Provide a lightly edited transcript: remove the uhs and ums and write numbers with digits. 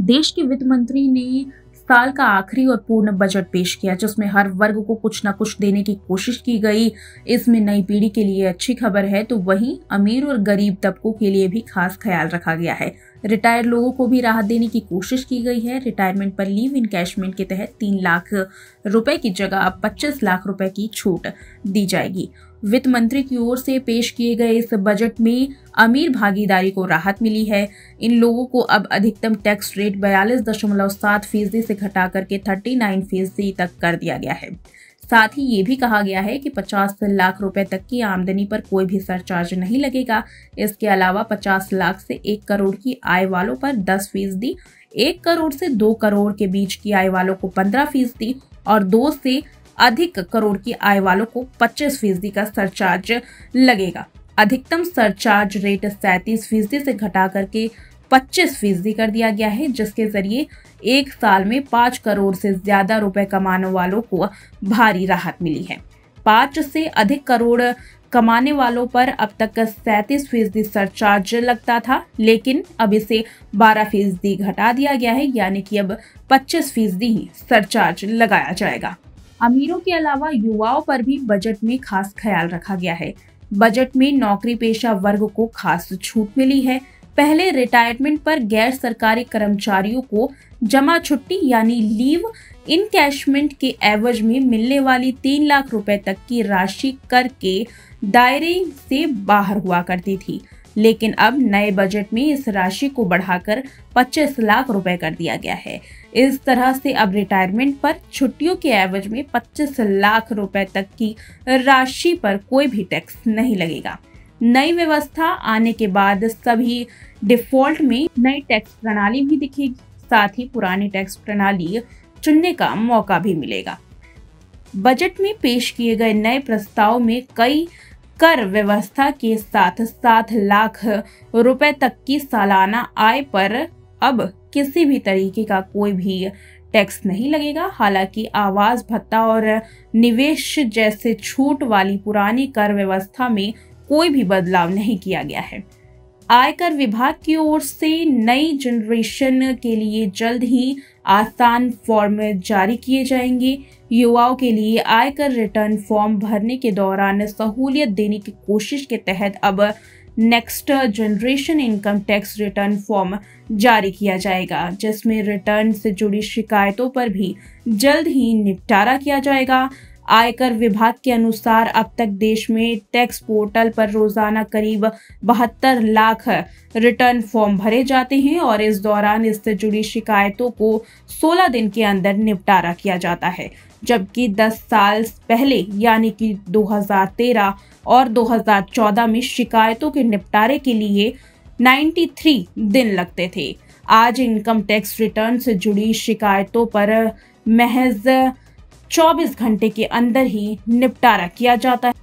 देश के वित्त मंत्री ने साल का आखिरी और पूर्ण बजट पेश किया, जिसमें हर वर्ग को कुछ न कुछ देने की कोशिश की गई। इसमें नई पीढ़ी के लिए अच्छी खबर है, तो वहीं अमीर और गरीब तबकों के लिए भी खास ख्याल रखा गया है। रिटायर्ड लोगों को भी राहत देने की कोशिश की गई है। रिटायरमेंट पर लीव इनकैशमेंट के तहत 3 लाख रुपए की जगह अब 25 लाख रुपए की छूट दी जाएगी। वित्त मंत्री की ओर से पेश किए गए इस बजट में अमीर भागीदारी को राहत मिली है। इन लोगों को अब अधिकतम टैक्स रेट 42.7% से घटा करके 39% तक कर दिया गया है। साथ ही ये भी कहा गया है कि 50 लाख रुपए तक की आमदनी पर कोई भी सरचार्ज नहीं लगेगा। इसके अलावा 50 लाख से 1 करोड़ की आय वालों पर 10%, 1 करोड़ से 2 करोड़ के बीच की आय वालों को 15% और 2 से अधिक करोड़ की आय वालों को 25% का सरचार्ज लगेगा। अधिकतम सरचार्ज रेट 37% से घटा करके 25% कर दिया गया है, जिसके जरिए एक साल में 5 करोड़ से ज्यादा रुपए कमाने वालों को भारी राहत मिली है। 5 से अधिक करोड़ कमाने वालों पर अब तक 37% सरचार्ज लगता था, लेकिन अब इसे 12% घटा दिया गया है, यानी कि अब 25% ही सरचार्ज लगाया जाएगा। अमीरों के अलावा युवाओं पर भी बजट में खास ख्याल रखा गया है। बजट में नौकरी पेशा वर्ग को खास छूट मिली है। पहले रिटायरमेंट पर गैर सरकारी कर्मचारियों को जमा छुट्टी यानी लीव इनकैशमेंट के एवज में मिलने वाली 3 लाख रुपए तक की राशि कर के दायरे से बाहर हुआ करती थी, लेकिन अब नए बजट में इस राशि को बढ़ाकर 25 लाख रुपए कर दिया गया है। इस तरह से अब रिटायरमेंट पर छुट्टियों के एवज में 25 लाख रुपए तक की राशि पर कोई भी टैक्स नहीं लगेगा। नई व्यवस्था आने के बाद सभी डिफॉल्ट में नई टैक्स प्रणाली भी दिखेगी, साथ ही पुरानी टैक्स प्रणाली चुनने का मौका भी मिलेगा। बजट में पेश किए गए नए प्रस्ताव में कई कर व्यवस्था के साथ 7 लाख रुपए तक की सालाना आय पर अब किसी भी तरीके का कोई भी टैक्स नहीं लगेगा। हालांकि आवास भत्ता और निवेश जैसे छूट वाली पुरानी कर व्यवस्था में कोई भी बदलाव नहीं किया गया है। आयकर विभाग की ओर से नई जनरेशन के लिए जल्द ही आसान फॉर्म जारी किए जाएंगे। युवाओं के लिए आयकर रिटर्न फॉर्म भरने के दौरान सहूलियत देने की कोशिश के तहत अब next generation income tax return form जारी किया जाएगा, जिसमें रिटर्न से जुड़ी शिकायतों पर भी जल्द ही निपटारा किया जाएगा। आयकर विभाग के अनुसार अब तक देश में टैक्स पोर्टल पर रोजाना करीब 72 लाख रिटर्न फॉर्म भरे जाते हैं और इस दौरान इससे जुड़ी शिकायतों को 16 दिन के अंदर निपटारा किया जाता है, जबकि 10 साल पहले यानी कि 2013 और 2014 में शिकायतों के निपटारे के लिए 93 दिन लगते थे। आज इनकम टैक्स रिटर्न से जुड़ी शिकायतों पर महज 24 घंटे के अंदर ही निपटारा किया जाता है।